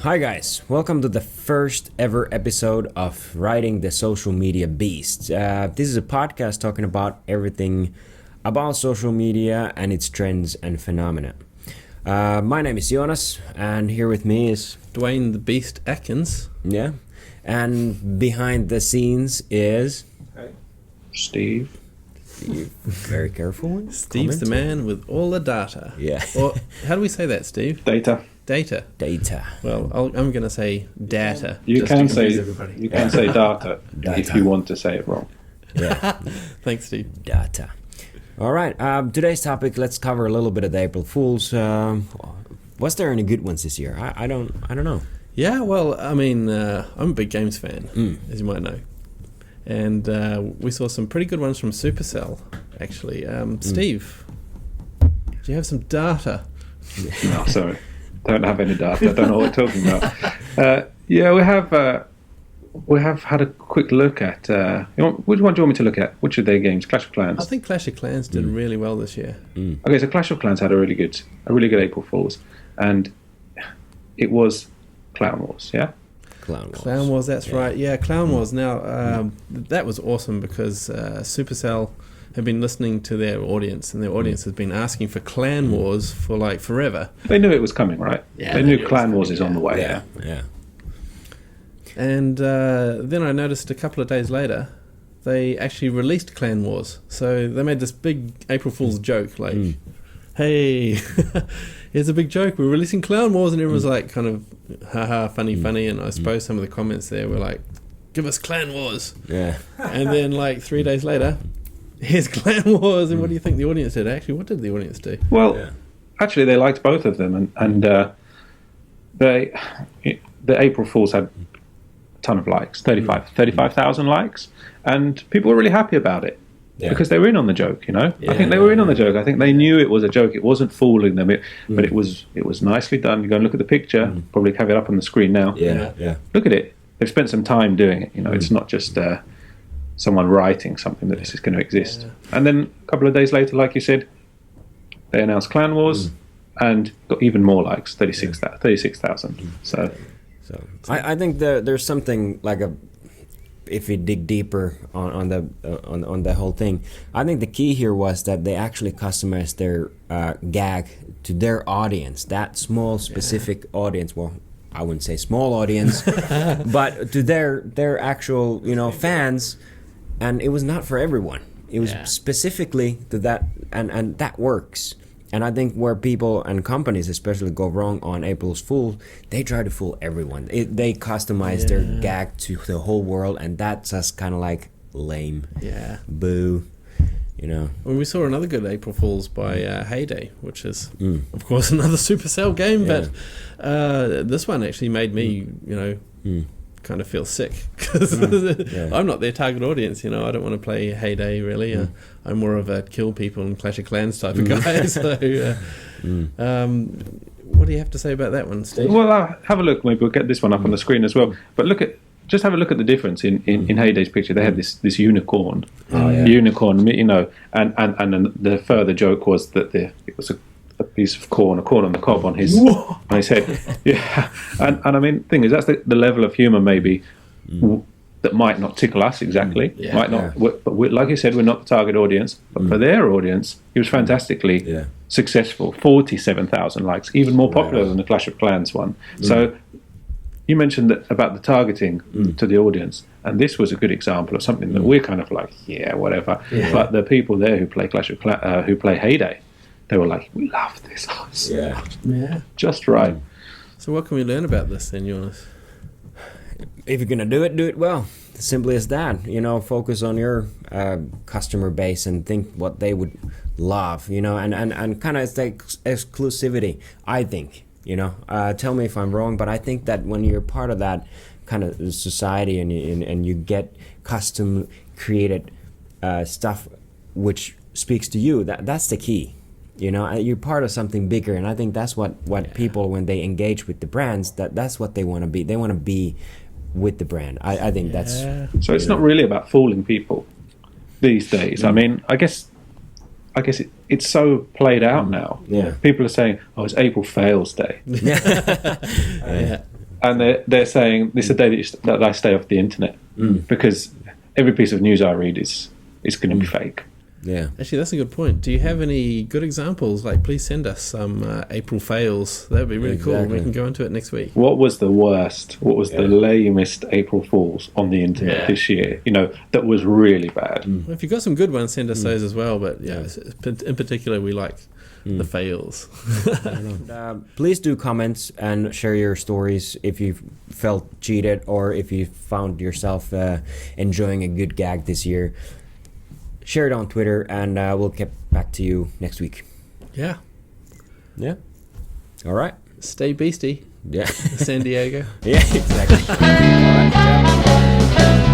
Hi guys, welcome to the first ever episode of Riding the Social Media Beast. This is a podcast talking about everything about social media and its trends and phenomena. My name is Jonas, and here with me is Dwayne the Beast Atkins. Yeah, and behind the scenes is Steve. Very careful. Steve's the man with all the data. Yeah. Or how do we say that, Steve? Data. Data. Well, I'm going to say data. You just can to say confuse everybody. you can say data Data. if you want to say it wrong. yeah, Thanks, Steve. data. All right. Today's topic. Let's cover a little bit of the April Fools. Was there any good ones this year? I don't know. Yeah, well, I mean, I'm a big games fan, as you might know. And we saw some pretty good ones from Supercell, actually. Steve, do you have some data? No, sorry, don't have any data. I don't know what we're talking about. We have had a quick look at. Which one do you want me to look at? Which of their games? Clash of Clans. I think Clash of Clans did really well this year. Okay, so Clash of Clans had a really good April Fools, and it was Clown Wars. Yeah. Clown Wars, that's right. Yeah, Clown Wars. Now, that was awesome because Supercell have been listening to their audience, and their audience has been asking for Clan Wars for like forever. They knew it was coming, right? Yeah, they knew Clan Wars is on the way. Yeah. And then I noticed a couple of days later, they actually released Clan Wars. So they made this big April Fool's joke, like, hey, here's a big joke, we're releasing Clown Wars, and everyone's like kind of, haha, funny, and I suppose some of the comments there were like, give us Clan Wars. Yeah. And then like 3 days later, here's Clan Wars, and what do you think the audience did? Actually, what did the audience do? Well, actually, they liked both of them, and the April Fools had a ton of likes, 35,000 likes, and people were really happy about it. Yeah. Because they were in on the joke, you know. Yeah, I think they were in on the joke. I think they knew it was a joke. It wasn't fooling them, but it was nicely done. You go and look at the picture. Probably have it up on the screen now. Yeah. Look at it. They've spent some time doing it. You know, it's not just someone writing something that this is going to exist. Yeah. And then a couple of days later, like you said, they announced Clan Wars and got even more likes, 36,000. So I think there's something like if we dig deeper on the whole thing, I think the key here was that they actually customized their gag to their audience, that small specific audience. Well, I wouldn't say small audience, but to their actual fans, and it was not for everyone. It was specifically to that, and that works. And I think where people and companies especially go wrong on April's Fool, they try to fool everyone. They customize their gag to the whole world, and that's just kind of like lame. Yeah. Boo. Well, we saw another good April Fools by Heyday, which is, of course, another Supercell game, but this one actually made me, kind of feel sick because I'm not their target audience. I don't want to play Heyday really. I'm more of a kill people and Clash of Clans type of guy. So, what do you have to say about that one, Steve? Well, have a look. Maybe we'll get this one up on the screen as well. But just have a look at the difference in Heyday's picture. They had this unicorn, unicorn, and the further joke was that it was a piece of corn, a corn on the cob on his head. Yeah, and I mean, the thing is, that's the level of humour maybe that might not tickle us exactly. Might not, but like you said, we're not the target audience. But for their audience, he was fantastically successful. 47,000 likes, even more popular than the Clash of Clans one. So you mentioned about the targeting to the audience, and this was a good example of something that we're kind of like, whatever. But the people there who play who play Heyday, they were like, we love this. Just right. So what can we learn about this then, Jonas? If you're gonna do it well. Simply as that. Focus on your customer base and think what they would love. And kind of it's the exclusivity. I think. Tell me if I'm wrong, but I think that when you're part of that kind of society and you get custom created stuff which speaks to you, that's the key. You're part of something bigger, and I think that's what people, when they engage with the brands, that's what they want to be. They want to be with the brand. I think that's... So it's not really about fooling people these days. I mean, I guess it's so played out now. Yeah. People are saying, "Oh, it's April Fails Day," and they're saying this is a day that I stay off the internet because every piece of news I read is going to be fake. Yeah. Actually, that's a good point. Do you have any good examples? Like, please send us some April fails. That would be really cool. We can go into it next week. What was the worst? What was the lamest April Fools on the internet this year? That was really bad. Well, if you've got some good ones, send us those as well. But in particular, we like the fails. Please do comments and share your stories if you felt cheated or if you found yourself enjoying a good gag this year. Share it on Twitter, and we'll get back to you next week. Yeah. Yeah. All right. Stay beastie. Yeah. San Diego. Yeah, exactly. All right. Ciao.